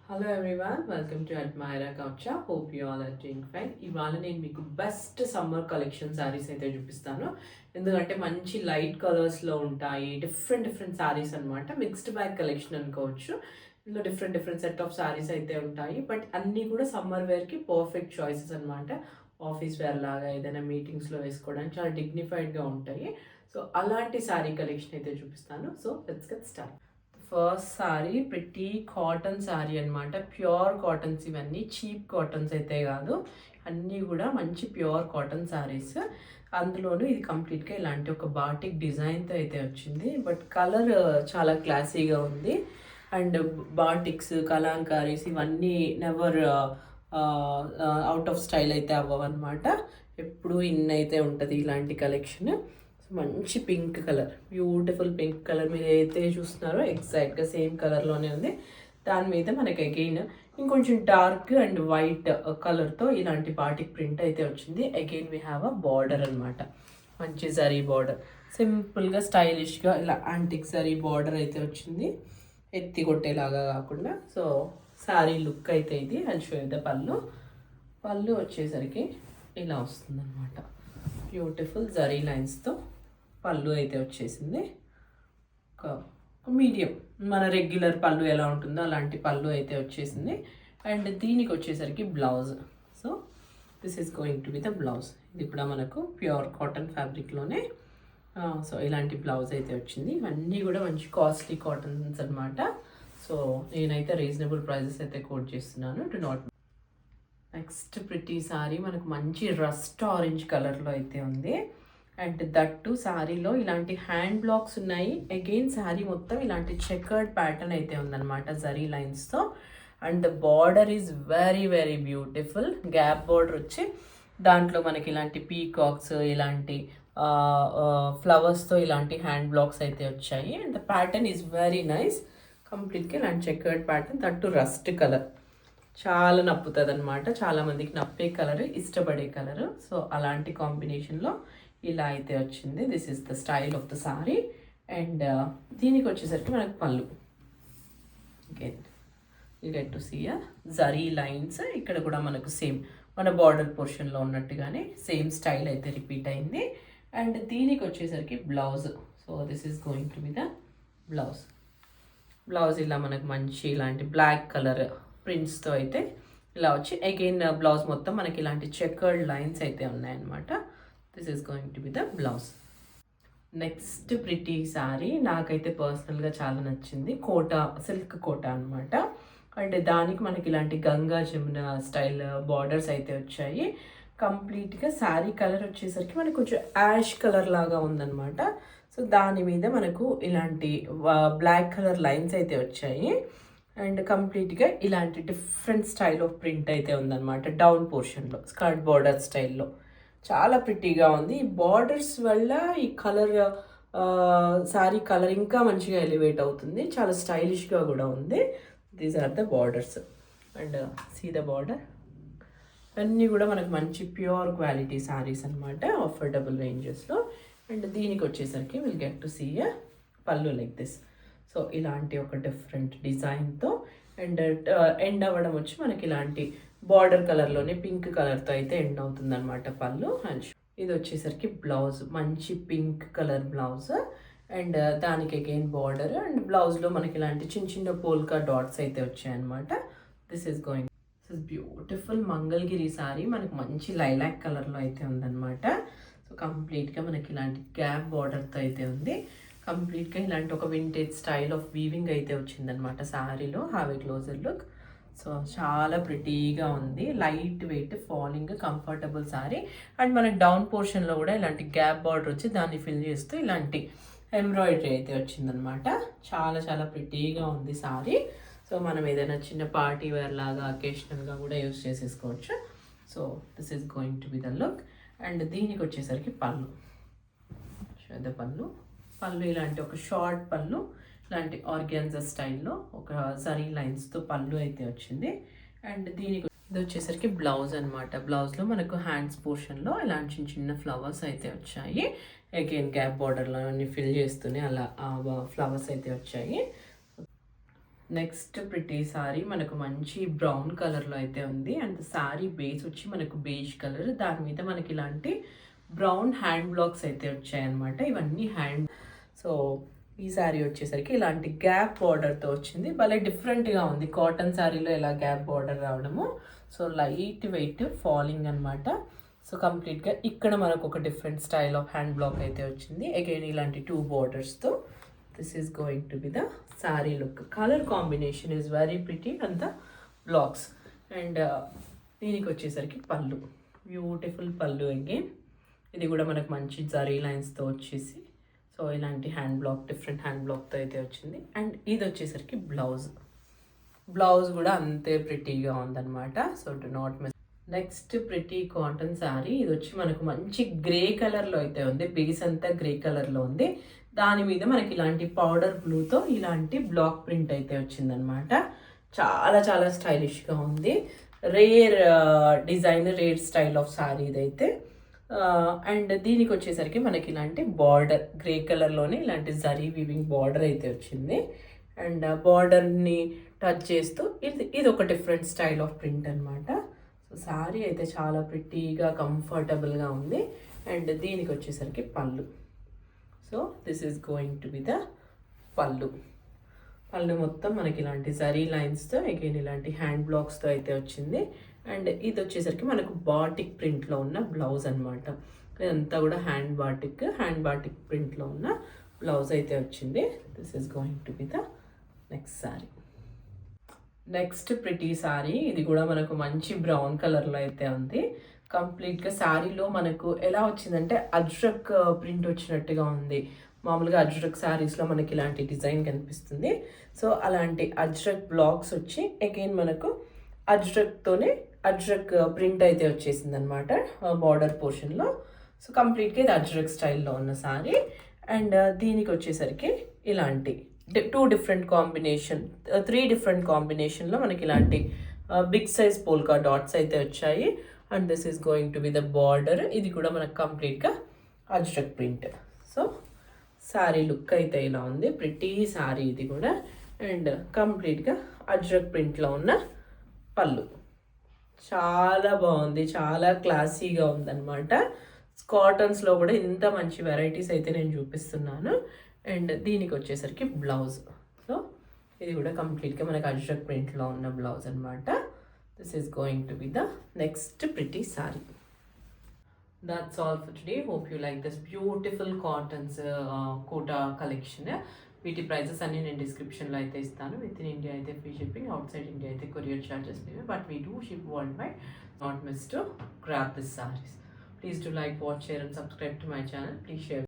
Hello everyone, welcome to అడ్మైరా కౌచా. Hope you all are doing fine. ఇవాళ నేను మీకు బెస్ట్ సమ్మర్ కలెక్షన్ శారీస్ అయితే చూపిస్తాను. ఎందుకంటే మంచి లైట్ కలర్స్లో ఉంటాయి. డిఫరెంట్ డిఫరెంట్ శారీస్ అనమాట. మిక్స్డ్ బ్యాగ్ కలెక్షన్ అనుకోవచ్చు. ఇందులో different different set of saris అయితే ఉంటాయి. బట్ అన్నీ కూడా సమ్మర్ వేర్కి పర్ఫెక్ట్ చాయిసెస్ అనమాట. ఆఫీస్ వేర్ లాగా ఏదైనా మీటింగ్స్లో వేసుకోవడానికి చాలా డిగ్నిఫైడ్గా ఉంటాయి. సో అలాంటి శారీ కలెక్షన్ అయితే చూపిస్తాను. So let's get start. First sorry pretty cotton sorry అనమాట. ప్యూర్ కాటన్స్ ఇవన్నీ, చీప్ కాటన్స్ అయితే కాదు, అన్నీ కూడా మంచి ప్యూర్ కాటన్ సారీస్. అందులోనూ ఇది కంప్లీట్గా ఇలాంటి ఒక బాటిక్ డిజైన్తో అయితే వచ్చింది. బట్ కలర్ చాలా క్లాసీగా ఉంది. అండ్ బాటిక్స్, కలాంకారీస్ ఇవన్నీ నెవర్ అవుట్ ఆఫ్ స్టైల్ అయితే అవ్వవన్నమాట. ఎప్పుడు ఇన్ అయితే ఉంటుంది ఇలాంటి కలెక్షన్. మంచి pink colour, beautiful pink colour మీరు ఏదైతే చూస్తున్నారో ఎగ్జాక్ట్గా సేమ్ కలర్లోనే ఉంది. దాని మీద మనకి అగైన్ ఇంకొంచెం డార్క్ అండ్ వైట్ కలర్తో ఇలాంటి బాటిక్ ప్రింట్ అయితే వచ్చింది. Again we have a border అనమాట, మంచి జరీ బార్డర్, సింపుల్గా స్టైలిష్గా ఇలా యాంటిక్ జరీ బార్డర్ అయితే వచ్చింది, ఎత్తి కొట్టేలాగా కాకుండా. సో శారీ లుక్ అయితే ఇది. అది షో ద పళ్ళు వచ్చేసరికి ఇలా వస్తుంది అనమాట. బ్యూటిఫుల్ జరీ లైన్స్తో పళ్ళు అయితే వచ్చేసింది. ఒక మీడియం మన రెగ్యులర్ పళ్ళు ఎలా ఉంటుందో అలాంటి పళ్ళు అయితే వచ్చేసింది. అండ్ దీనికి వచ్చేసరికి blouse. So this is going to be the blouse. ఇది కూడా మనకు ప్యూర్ కాటన్ ఫ్యాబ్రిక్లోనే. సో ఇలాంటి బ్లౌజ్ అయితే వచ్చింది. ఇవన్నీ కూడా మంచి కాస్ట్లీ కాటన్స్ అనమాట. సో నేనైతే రీజనబుల్ ప్రైజెస్ అయితే కోట్ చేస్తున్నాను. Do not. Next pretty sorry మనకు మంచి రస్ట్ ఆరెంజ్ కలర్లో అయితే ఉంది. అండ్ దట్టు శారీలో ఇలాంటి హ్యాండ్ బ్లాక్స్ ఉన్నాయి. అగైన్ శారీ మొత్తం ఇలాంటి చెకర్డ్ ప్యాటర్న్ అయితే ఉందన్నమాట జరీ లైన్స్తో. And the border is very very beautiful. Gap border వచ్చి దాంట్లో మనకి ఇలాంటి పీకాక్స్, ఇలాంటి ఫ్లవర్స్తో ఇలాంటి హ్యాండ్ బ్లాక్స్ అయితే వచ్చాయి. And the pattern is very nice. కంప్లీట్గా ఇలాంటి checkered pattern, that rust colour చాలా నప్పుతుంది అనమాట. చాలామందికి నప్పే కలర్, ఇష్టపడే కలర్. సో అలాంటి కాంబినేషన్లో ఇలా అయితే వచ్చింది. This is the style of the sari. And దీనికి వచ్చేసరికి మనకు పళ్ళు. Again you get to see zari lines. ఇక్కడ కూడా మనకు సేమ్ మన బార్డర్ పోర్షన్లో ఉన్నట్టుగానే సేమ్ స్టైల్ అయితే రిపీట్ అయింది. అండ్ దీనికి వచ్చేసరికి blouse. So this is going to be the blouse. Blouse ఇలా మనకు మంచి ఇలాంటి బ్లాక్ కలర్ ప్రింట్స్తో అయితే ఇలా వచ్చి అగైన్ బ్లౌజ్ మొత్తం మనకి ఇలాంటి చెకర్డ్ లైన్స్ అయితే ఉన్నాయన్నమాట. This is going to be the blouse. Next pretty sorry నాకైతే పర్సనల్గా చాలా నచ్చింది. కోటా, సిల్క్ కోటా అనమాట. అంటే దానికి మనకి ఇలాంటి గంగా జమున స్టైల్ బార్డర్స్ అయితే వచ్చాయి. కంప్లీట్గా శారీ కలర్ వచ్చేసరికి మనకు కొంచెం యాష్ కలర్ లాగా ఉందన్నమాట. సో దాని మీద మనకు ఇలాంటి బ్లాక్ కలర్ లైన్స్ అయితే వచ్చాయి. అండ్ కంప్లీట్గా ఇలాంటి డిఫరెంట్ స్టైల్ ఆఫ్ ప్రింట్ అయితే ఉందన్నమాట. డౌన్ పోర్షన్లో స్కర్ట్ బార్డర్ స్టైల్లో చాలా ప్రిటీగా ఉంది. ఈ బార్డర్స్ వల్ల ఈ కలర్, శారీ కలర్ ఇంకా మంచిగా ఎలివేట్ అవుతుంది. చాలా స్టైలిష్గా కూడా ఉంది. These are the borders. And see the border. అన్నీ కూడా మనకు మంచి ప్యూర్ క్వాలిటీ శారీస్ అనమాట, అఫోర్డబుల్ రేంజెస్లో. అండ్ దీనికి వచ్చేసరికి విల్ గెట్ టు సీ పళ్ళు లైక్ దిస్. సో ఇలాంటి ఒక డిఫరెంట్ డిజైన్తో అండ్ ఎండ్ అవ్వడం వచ్చి మనకి ఇలాంటి బార్డర్ కలర్లోనే పింక్ కలర్తో అయితే ఎండ్ అవుతుంది అనమాట పళ్ళు. అండ్ ఇది వచ్చేసరికి బ్లౌజ్, మంచి పింక్ కలర్ బ్లౌజ్. అండ్ దానికి అగైన్ బార్డర్. అండ్ బ్లౌజ్లో మనకి ఇలాంటి చిన్న చిన్న పోల్కా డాట్స్ అయితే వచ్చాయన్నమాట. This is going. This is beautiful Mangalagiri sorry. మనకు మంచి లైలాక్ కలర్లో అయితే ఉందన్నమాట. సో కంప్లీట్గా మనకి ఇలాంటి గ్యాప్ బార్డర్తో అయితే ఉంది. కంప్లీట్గా ఇలాంటి ఒక వింటేజ్ స్టైల్ ఆఫ్ వీవింగ్ అయితే వచ్చిందనమాట శారీలో. Have a closer look. So చాలా ప్రిటీగా ఉంది. Light weight, falling, comfortable sari. And మనకి డౌన్ పోర్షన్లో కూడా ఇలాంటి గ్యాప్ బార్డర్ వచ్చి దాన్ని ఫిల్ చేస్తూ ఇలాంటి ఎంబ్రాయిడరీ అయితే వచ్చిందనమాట. చాలా చాలా ప్రిటీగా ఉంది శారీ. సో మనం ఏదైనా చిన్న పార్టీ వేర్ లాగా అకేషనల్గా కూడా యూస్ చేసేసుకోవచ్చు. So this is going to be the look. And దీనికి వచ్చేసరికి పళ్ళు. పళ్ళు ఇలాంటి ఒక షార్ట్ పళ్ళు, ఇలాంటి ఆర్గాన్జా స్టైల్లో ఒక జరీ లైన్స్తో పళ్ళు అయితే వచ్చింది. అండ్ దీనికి ఇది వచ్చేసరికి బ్లౌజ్ అనమాట. బ్లౌజ్లో మనకు హ్యాండ్స్ పోర్షన్లో ఇలాంటి చిన్న చిన్న ఫ్లవర్స్ అయితే వచ్చాయి. అగైన్ గ్యాప్ బార్డర్లో అన్ని ఫిల్ చేస్తూనే అలా ఫ్లవర్స్ అయితే వచ్చాయి. నెక్స్ట్ ప్రిటీ సారీ మనకు మంచి బ్రౌన్ కలర్లో అయితే ఉంది. అండ్ సారీ బేస్ వచ్చి మనకు బేజ్ కలర్, దాని మీద మనకి ఇలాంటి బ్రౌన్ హ్యాండ్ బ్లాక్స్ అయితే వచ్చాయన్నమాట. ఇవన్నీ హ్యాండ్. సో ఈ శారీ వచ్చేసరికి ఇలాంటి గ్యాప్ బార్డర్తో వచ్చింది. భలే డిఫరెంట్గా ఉంది కాటన్ శారీలో ఎలా గ్యాప్ బార్డర్ రావడము. సో లైట్ వెయిట్ ఫాలింగ్ అనమాట. సో కంప్లీట్గా ఇక్కడ మనకు ఒక different style of hand block అయితే వచ్చింది. అగైన్ ఇలాంటి 2 బార్డర్స్తో. This is going to be the sari look. Colour combination is very pretty and the blocks. And దీనికి వచ్చేసరికి పళ్ళు, బ్యూటిఫుల్ పళ్ళు. అగైన్ ఇది కూడా మనకు మంచి జరీ లైన్స్తో వచ్చేసి, సో ఇలాంటి హ్యాండ్ బ్లాక్, డిఫరెంట్ హ్యాండ్ బ్లాక్తో అయితే వచ్చింది. అండ్ ఇది వచ్చేసరికి బ్లౌజ్ కూడా అంతే ప్రిటీగా ఉందన్నమాట. So do not miss. Next pretty cotton sari. ఇది వచ్చి మనకు మంచి గ్రే కలర్లో అయితే ఉంది. బేస్ అంతా గ్రే కలర్లో ఉంది. దాని మీద మనకి ఇలాంటి పౌడర్ బ్లూతో ఇలాంటి బ్లాక్ ప్రింట్ అయితే వచ్చిందనమాట. చాలా చాలా స్టైలిష్గా ఉంది. Rare design, rare style of sari ఇదైతే. అండ్ దీనికి వచ్చేసరికి మనకి ఇలాంటి బార్డర్, గ్రే కలర్లోనే ఇలాంటి జరీ వీవింగ్ బార్డర్ అయితే వచ్చింది. అండ్ బార్డర్ని టచ్ చేస్తూ ఇది ఒక డిఫరెంట్ స్టైల్ ఆఫ్ ప్రింట్ అనమాట. సో శారీ అయితే చాలా ప్రిటీగా, కంఫర్టబుల్గా ఉంది. అండ్ దీనికి వచ్చేసరికి పళ్ళు. So this is going to be the పళ్ళు. మొత్తం మనకి ఇలాంటి జరీ లైన్స్తో, అగైన్ ఇలాంటి హ్యాండ్ బ్లాక్స్తో అయితే వచ్చింది. అండ్ ఇది వచ్చేసరికి మనకు బాటిక్ ప్రింట్లో ఉన్న బ్లౌజ్ అనమాట. ఇదంతా కూడా హ్యాండ్ బాటిక్ ప్రింట్లో ఉన్న బ్లౌజ్ అయితే వచ్చింది. This is going to be the next sari. Next pretty sari. ఇది కూడా మనకు మంచి బ్రౌన్ కలర్లో అయితే ఉంది. కంప్లీట్గా శారీలో మనకు ఎలా వచ్చిందంటే అజ్రక్ ప్రింట్ వచ్చినట్టుగా ఉంది. మామూలుగా అజ్రక్ శారీస్లో మనకి ఇలాంటి డిజైన్ కనిపిస్తుంది. సో అలాంటి అజ్రక్ బ్లాక్స్ వచ్చి అగైన్ మనకు అజ్రక్ ప్రింట్ అయితే వచ్చేసింది అనమాట బార్డర్ పోర్షన్లో. సో కంప్లీట్గా ఇది అజ్రక్ స్టైల్లో ఉన్న శారీ. అండ్ దీనికి వచ్చేసరికి ఇలాంటి 3 డిఫరెంట్ కాంబినేషన్లో మనకి ఇలాంటి బిగ్ సైజ్ పోల్కా డాట్స్ అయితే వచ్చాయి. And this is going to be the border. ఇది కూడా మనకు కంప్లీట్గా Ajrak print. So sari look అయితే ఇలా ఉంది. ప్రిటీ శారీ ఇది కూడా. అండ్ కంప్లీట్గా అజ్రక్ ప్రింట్లో ఉన్న పళ్ళు. చాలా బాగుంది, చాలా క్లాసీగా ఉందన్నమాట. కాటన్స్లో కూడా ఇంత మంచి వెరైటీస్ అయితే నేను చూపిస్తున్నాను. అండ్ దీనికి వచ్చేసరికి బ్లౌజ్. సో ఇది కూడా కంప్లీట్గా మనకు అజ్రక్ ప్రింట్లో ఉన్న బ్లౌజ్ అనమాట. This is going to be the next pretty sorry. That's all for today. Hope you like this beautiful cottons Kota collection. వీటి ప్రైజెస్ అన్ని నేను డిస్క్రిప్షన్లో అయితే ఇస్తాను. విత్ ఇన్ ఇండియా అయితే free shipping, out side India అయితే courier charges లేవు. But we do ship world wide. Not miss to grab this saris. Please do like, watch, share and subscribe to my channel. Please share.